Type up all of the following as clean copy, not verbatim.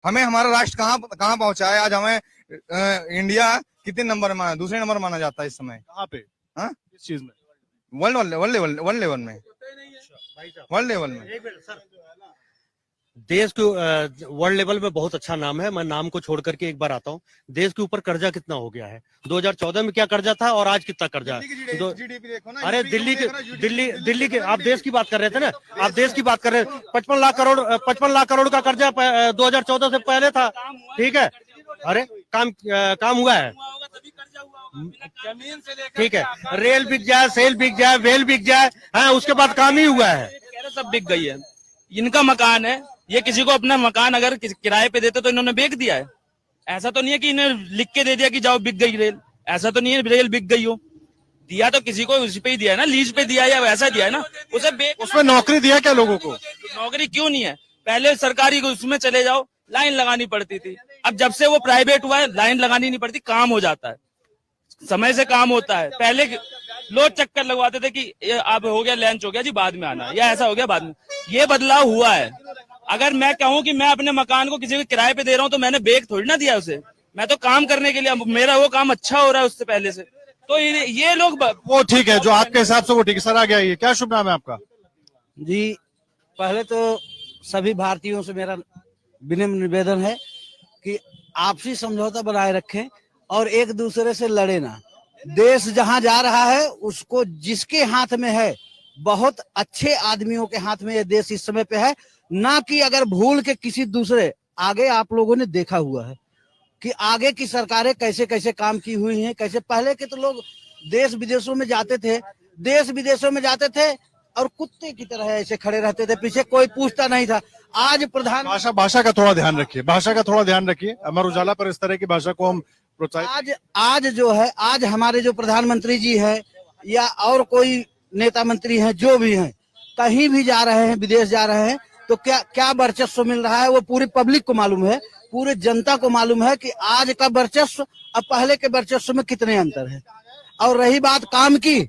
हमें हमारा राष्ट्र कहाँ कहाँ पहुंचा है। आज हमें इंडिया कितने नंबर में, दूसरे नंबर माना जाता है इस समय। कहाँ पे, हाँ, किस चीज में? World world level world level में, वर्ल्ड लेवल में। देश के वर्ल्ड लेवल में बहुत अच्छा नाम है। मैं नाम को छोड़ करके एक बार आता हूँ। देश के ऊपर कर्जा कितना हो गया है, 2014 में क्या कर्जा था और आज कितना कर्जा है। जीडीपी देखो ना, अरे दिल्ली के आप देश की बात कर रहे थे ना, आप देश की बात कर रहे हैं। 55 लाख करोड़ का कर्जा 2014 से पहले था, ठीक है। अरे काम हुआ है, ठीक है। रेल बिक जाए, सेल बिक जाए, वेल बिक जाए, हाँ, उसके बाद काम ही हुआ है। सब बिक गई है। इनका मकान है, ये किसी को अपना मकान अगर किराए पे देते तो इन्होंने बेच दिया है। ऐसा तो नहीं है कि इन्हें लिख के दे दिया कि जाओ बिक गई रेल, ऐसा तो नहीं है रेल बिक गई हो। दिया तो किसी को उस पे ही दिया है ना, लीज पे दिया या वैसा दिया है ना, उसमें नौकरी दिया क्या लोगों को? नौकरी क्यों नहीं है? पहले सरकारी उसमें चले जाओ, लाइन लगानी पड़ती थी। अब जब से वो प्राइवेट हुआ है, लाइन लगानी नहीं पड़ती, काम हो जाता है, समय से काम होता है। पहले लोग चक्कर लगवाते थे कि अब हो गया लंच हो गया जी, बाद में आना, या ऐसा हो गया बाद में। ये बदलाव हुआ है। अगर मैं कहूँ कि मैं अपने मकान को किसी को किराए पे दे रहा हूँ तो मैंने बेच थोड़ी ना दिया उसे, मैं तो काम करने के लिए, मेरा वो काम अच्छा हो रहा है उससे पहले से। तो ये लोग वो ठीक है, जो आपके हिसाब से वो ठीक है। सर आ गया, ये क्या शुभ नाम है आपका? जी, पहले तो सभी भारतीयों से मेरा विनम्र निवेदन है कि आपसी समझौता बनाए रखें और एक दूसरे से लड़े ना। देश जहां जा रहा है उसको जिसके हाथ में है, बहुत अच्छे आदमियों के हाथ में ये देश इस समय पे है, ना कि अगर भूल के किसी दूसरे। आगे आप लोगों ने देखा हुआ है कि आगे की सरकारें कैसे कैसे काम की हुई हैं, कैसे पहले के तो लोग देश विदेशों में जाते थे, और कुत्ते की तरह ऐसे खड़े रहते थे, पीछे कोई पूछता नहीं था। आज प्रधान भाषा का थोड़ा ध्यान रखिए, भाषा का थोड़ा ध्यान रखिए। अमर उजाला पर इस तरह की भाषा को हम प्रोत्साहित। आज जो है, आज हमारे जो प्रधानमंत्री जी है या और कोई नेता मंत्री हैं, जो भी हैं, कहीं भी जा रहे हैं, विदेश जा रहे हैं, तो क्या क्या वर्चस्व मिल रहा है वो पूरी पब्लिक को मालूम है, पूरी जनता को मालूम है कि आज का वर्चस्व अब पहले के वर्चस्व में कितने अंतर है। और रही बात काम की,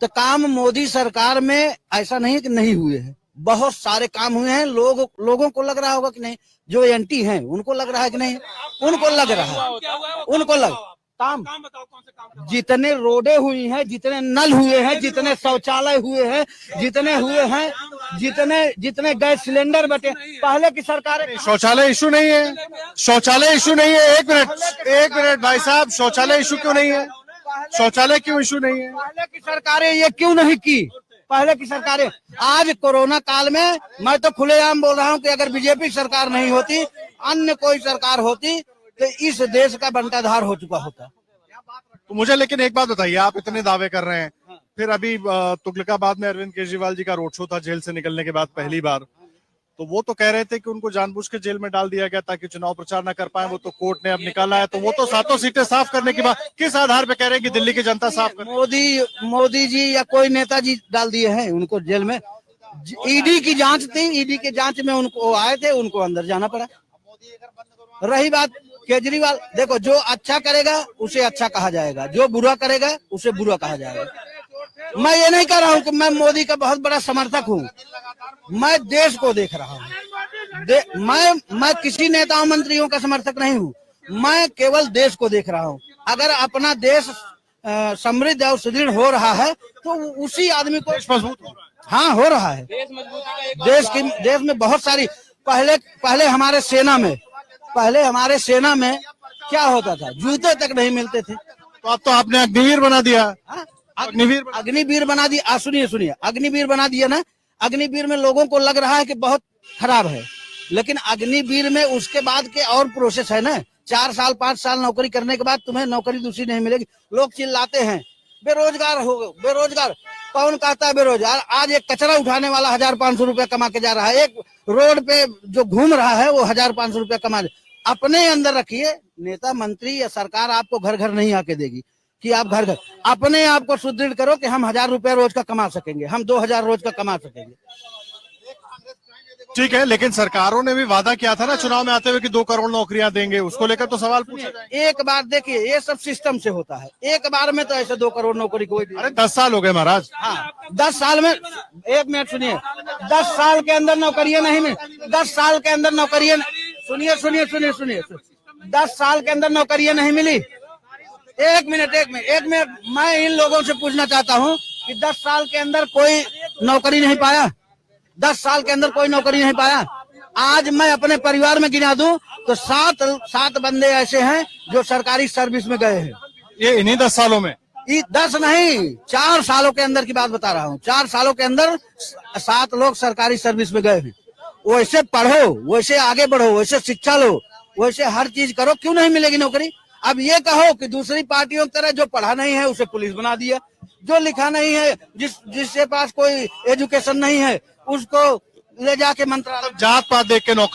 तो काम मोदी सरकार में ऐसा नहीं कि नहीं हुए हैं, बहुत सारे काम हुए हैं। लोगों को लग रहा होगा कि नहीं, जो एंटी हैं उनको लग रहा है कि नहीं, उनको लग रहा है, काम जितने रोडे हुई हैं, जितने नल हुए हैं, जितने शौचालय हुए हैं, जितने गैस सिलेंडर बटे, पहले की सरकारें। शौचालय इशू नहीं है, शौचालय इशू नहीं है। एक मिनट भाई साहब, शौचालय इशू क्यों नहीं है? शौचालय क्यों इशू नहीं है? पहले की सरकारें ये क्यों नहीं की? पहले की सरकारें। आज कोरोना काल में मैं तो खुलेआम बोल रहा हूँ कि अगर बीजेपी सरकार नहीं होती, अन्य कोई सरकार होती, तो इस देश का बंटाधार हो चुका होता। तो मुझे लेकिन एक बात बताइए, आप इतने दावे कर रहे हैं, फिर अभी तुगलकाबाद में अरविंद केजरीवाल जी का रोड शो था जेल से निकलने के बाद पहली बार, तो वो तो कह रहे थे कि उनको जानबूझ के जेल में डाल दिया गया ताकि चुनाव प्रचार न कर पाए। वो तो कोर्ट ने अब निकाला है, तो वो तो 7 सीटें साफ करने की बात किस आधार पे कह रहे हैं कि दिल्ली की जनता साफ कर? मोदी जी या कोई नेताजी डाल दिए हैं उनको जेल में। ईडी की जांच थी, ईडी के जांच में उनको आए थे, उनको अंदर जाना पड़ा। रही बात केजरीवाल, देखो, जो अच्छा करेगा उसे अच्छा कहा जाएगा, जो बुरा करेगा उसे बुरा कहा जाएगा। मैं ये नहीं कह रहा हूँ कि मैं मोदी का बहुत बड़ा समर्थक हूँ, मैं देश को देख रहा हूँ। मैं किसी नेताओं मंत्रियों का समर्थक नहीं हूँ, मैं केवल देश को देख रहा हूँ। अगर अपना देश समृद्ध और सुदृढ़ हो रहा है तो उसी आदमी को मजबूत, हाँ, हो रहा है। देश में बहुत सारी, पहले हमारे सेना में क्या होता था, जूते तक नहीं मिलते थे। तो अब तो आपने अग्निवीर बना दिया। अग्निवीर बना दिया। सुनिए, अग्निवीर बना दिया ना। अग्निवीर में लोगों को लग रहा है कि बहुत खराब है, लेकिन अग्निवीर में उसके बाद के और प्रोसेस है ना। 4 साल 5 साल नौकरी करने के बाद तुम्हें नौकरी दूसरी नहीं मिलेगी। लोग चिल्लाते हैं बेरोजगार हो गए, बेरोजगार। कौन कहता है बेरोजगार? आज एक कचरा उठाने वाला 1500 रुपया कमा के जा रहा है, एक रोड पे जो घूम रहा है वो 1500 रुपया कमा। अपने अंदर रखिए, नेता मंत्री या सरकार आपको घर घर नहीं आके देगी कि आप घर घर, अपने आप को सुदृढ़ करो कि हम 1000 रुपया रोज का कमा सकेंगे, हम 2000 रोज का कमा सकेंगे। ठीक है, लेकिन सरकारों ने भी वादा किया था ना चुनाव में आते हुए कि 2 करोड़ नौकरियां देंगे, उसको लेकर तो सवाल पूछा जाए। एक बार देखिए, ये सब सिस्टम से होता है, एक बार में तो ऐसे 2 करोड़ नौकरी कोई अरे 10 साल हो गए महाराज। हाँ, 10 साल में, एक मिनट सुनिए, 10 साल के अंदर नौकरियां नहीं मिली, 10 साल के अंदर नौकरियां, सुनिए सुनिए सुनिए सुनिए, 10 साल के अंदर नौकरियां नहीं मिली। एक मिनट, मैं इन लोगों से पूछना चाहता हूँ कि 10 साल के अंदर कोई नौकरी नहीं पाया, 10 साल के अंदर कोई नौकरी नहीं पाया। आज मैं अपने परिवार में गिना दूं तो 7 बंदे ऐसे हैं जो सरकारी सर्विस में गए हैं। ये इन्हीं 10 सालों में? 10 नहीं, 4 सालों के अंदर की बात बता रहा हूँ। 4 सालों के अंदर 7 लोग सरकारी सर्विस में गए हैं। वैसे पढ़ो, वैसे आगे बढ़ो, वैसे शिक्षा लो, वैसे हर चीज करो, क्यों नहीं मिलेगी नौकरी? अब ये कहो कि दूसरी पार्टियों की तरह जो पढ़ा नहीं है उसे पुलिस बना दिया, जो लिखा नहीं है, जिसके पास कोई एजुकेशन नहीं है उसको ले जाके मंत्रालय जात पात देख के नौकरी